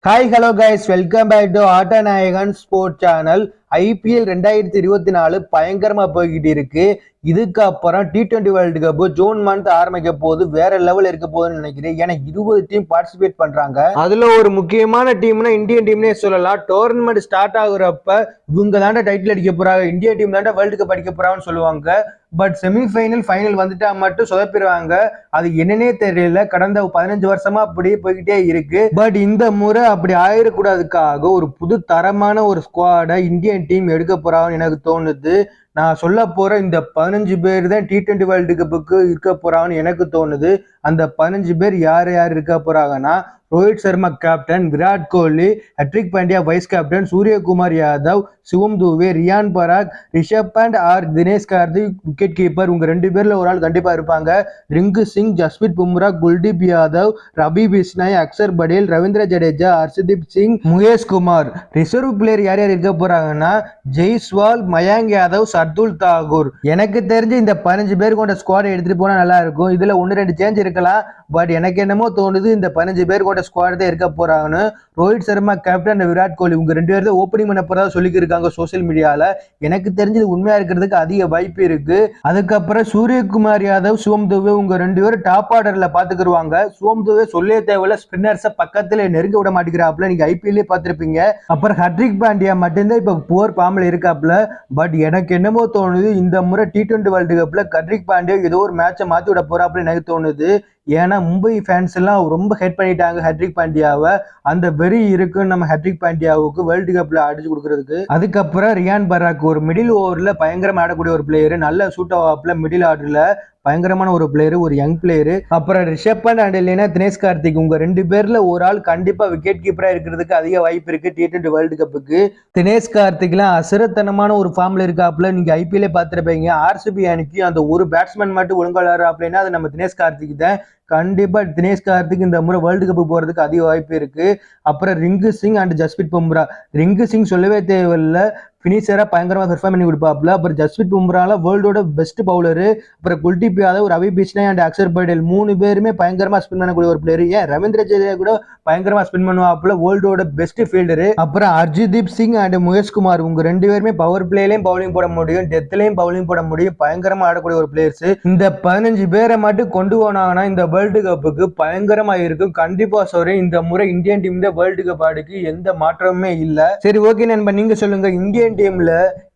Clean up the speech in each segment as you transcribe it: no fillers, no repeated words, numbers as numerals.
Hi hello guys, welcome back to Aattanayagan sport channel. IPL 2024 பயங்கரமா போய்கிட்டு இருக்கு. இதுக்கப்புறம் T20 world cup June month ஆரம்பிக்க போது வேற லெவல் இருக்க போகுதுன்னு நினைக்கிறேன். ஏன்னா 20 டீம் பார்ட்டிசிபேட் பண்றாங்க. அதுல ஒரு முக்கியமான டீம்னா இந்தியன் டீம்னே சொல்லலாம். டோர்னமெண்ட் ஸ்டார்ட் ஆகுறப்ப இவங்க தாண்டா டைட்டில் அடிக்க போறாங்க, இந்தியா டீம் தாண்டா வேர்ல்டு கப் அடிக்க போறாங்கன்னு சொல்லுவாங்க. பட் செமிஃபைனல் ஃபைனல் வந்துட்டா மட்டும் சொதப்பிடுவாங்க. அது என்னன்னே தெரியல. கடந்த 15 வருஷமா அப்படியே போய்கிட்டே இருக்கு. பட் இந்த முறை அப்படி ஆயிடக்கூடாதுக்காக ஒரு புது தரமான ஒரு ஸ்குவாடை இந்தியன் டீம் எடுக்க போறாங்கன்னு எனக்கு தோணுது. நான் சொல்ல போற இந்த 15 பேர் தான் T20 வேர்ல்டு கப்புக்கு இருக்க போறாங்கன்னு எனக்கு தோணுது. அந்த 15 பேர் யார் யார் இருக்க போறாங்கன்னா, Rohit Sharma captain, Virat Kohli, Hardik Pandya vice captain, Suryakumar Yadav, Shivam Dube, Riyan Parag, Rishabh Pant or Dinesh Karthik wicket keeper. உங்க 2 பேர்ல ஒரு ஆள் கண்டிப்பா இருப்பாங்க. ரிங்கு சிங், ஜஸ்பிரித் பும்ரா, குல்தீப் யாதவ், ரவி பிஷ்னாய், அக்சர் படேல், ரவீந்திர ஜடேஜா, ஹர்ஷதீப் சிங், முகேஷ் குமார். ரிசர்வ் பிளேயர் யார் யார் இருக்க போறாங்கன்னா, ஜெய்ஸ்வால், மயாங்க் யாதவ், சர்துல் தாகூர். எனக்கு தெரிஞ்சு இந்த 15 பேர் கொண்ட ஸ்குவாட் எடுத்துட்டு போனா நல்லா இருக்கும். இதுல 1-2 சேஞ்ச் இருக்கலாம். பட் எனக்கு என்னமோ தோணுது இந்த 15 பேர் கொண்ட ஸ்குவாட் தான் இருக்க போறாங்கன்னு. ரோஹித் சர்மா கேப்டன், விராட் கோலி உங்க 2 பேர் தான் ஓப்பனிங் பண்ண போறதா சொல்லியிருக்காங்க சோசியல் மீடியால. எனக்கு தெரிஞ்சது உண்மையா இருக்கிறதுக்கு அதிக வாய்ப்பு இருக்கு. அதுக்கப்புறம் சூரியகுமார் யாதவ், சிவம் துபே உங்க 2 பேரும் டாப் ஆர்டர்ல பாத்துக்கிடுவாங்க. சிவம் துபே சொல்லே தேவையில்ல, ஸ்பின்னர்ஸை பக்கத்துல நெருங்க விட மாட்டேங்கிறாப்ல. நீங்க ஐபிஎல்லே பார்த்திருப்பீங்க. அப்புறம் ஹர்திக் பாண்டியா மட்டும்தான் இப்ப புவர் ஃபார்ம்ல இருக்காப்ல. பட் எனக்கு என்னமோ தோணுது இந்த முறை T20 வேர்ல்டு கப்ல ஹர்திக் பாண்டியா ஏதோ ஒரு மேட்சை மாத்தி விட போறாப்ல எனக்கு தோணுது. ஏன்னா மும்பை ஃபேன்ஸ் எல்லாம் ரொம்ப ஹெட் பண்ணிட்டாங்க ஹர்திக் பாண்டியாவை. அந்த வெறி இருக்கு நம்ம ஹர்திக் பாண்டியாவுக்கு வேர்ல்டு கப்ல அடிச்சு கொடுக்கறதுக்கு. அதுக்கப்புறம் ரியான் பராக் ஒரு மிடில் ஓவர்ல பயங்கரமா ஆடக்கூடிய ஒரு பிளேயர், நல்ல சூட் ஆப்ல மிடில் ஆர்டர்ல பயங்கரமான ஒரு பிளேயர், ஒரு யங் பிளேயர். அப்புறம் ரிஷப் பண்ட் அண்ட் இல்லைன்னா தினேஷ் கார்த்திக் உங்க 2 பேர்ல ஒரு ஆள் கண்டிப்பா விக்கெட் கீப்பரா இருக்கிறதுக்கு அதிக வாய்ப்பு இருக்கு T20 வேர்ல்டு கப்புக்கு. தினேஷ் கார்த்திக்லாம் அசுரத்தனமான ஒரு ஃபார்ம்ல இருக்காப்ல. நீங்க ஐபிஎல்லே பார்த்திருப்பீங்க. ஆர்சிபி அணிக்கு அந்த ஒரு பேட்ஸ்மேன் மட்டும் ஒழுங்கா விளையாடுறாப்லன்னா அது நம்ம தினேஷ் கார்த்திக் தான். கண்டிப்பா தினேஷ் கார்த்திக் இந்த முறை வேர்ல்டு கப் போறதுக்கு அதிக வாய்ப்பு இருக்கு. அப்புறம் ரிங்கு சிங் அண்ட் ஜஸ்பிரித் பும்ரா. ரிங்கு சிங் சொல்லவே தேவையில்லை, பினிஷரா பயங்கரமா பெர்ஃபார்ம் பண்ணி கொடுப்பாப்ல. அப்புறம் ஜஸ்பிரித் பும்ரால வேர்ல்டோட பெஸ்ட் பவுலரு. அப்புறம் குல்தீப் யாதவ், ரவி பிஷ்னாய் அண்ட் அக்சர் படேல் 3 பேருமே பயங்கரமா ஸ்பின் பண்ணக்கூடிய ஒரு பிளேயர். ஏன் ரவீந்திர ஜடேஜா கூட பயங்கரமா ஸ்பின் பண்ணுவாப்ல, வேர்ல்டோட பெஸ்ட் ஃபீல்டரு. அப்புறம் ஹர்ஷதீப் சிங் அண்ட் முகேஷ் குமார் உங்க 2 பேருமே பவர் பிளேலையும் பவுலிங் போட முடியும், டெத்லையும் பவுலிங் போட முடியும், பயங்கரமா ஆடக்கூடிய ஒரு பிளேயர்ஸ். இந்த 15 பேரை மட்டும் கொண்டு போனாங்கன்னா இந்த வேர்ல்டு கப்புக்கு பயங்கரமா இருக்கும். கண்டிப்பா சொல்றேன், இந்த முறை இந்தியன் டீம் தான் வேர்ல்டு கப் ஆடுக்கு எந்த மாற்றமுமே இல்ல. சரி, ஓகே நண்பா, நீங்க சொல்லுங்க, இந்தியன் டீம்ல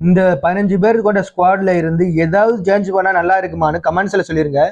இந்த 15 பேர் கொண்ட ஸ்குவாட்ல இருந்து ஏதாவது சேஞ்ச் பண்ணா நல்லா இருக்குமான்னு கமெண்ட்ஸ்ல சொல்லிருங்க.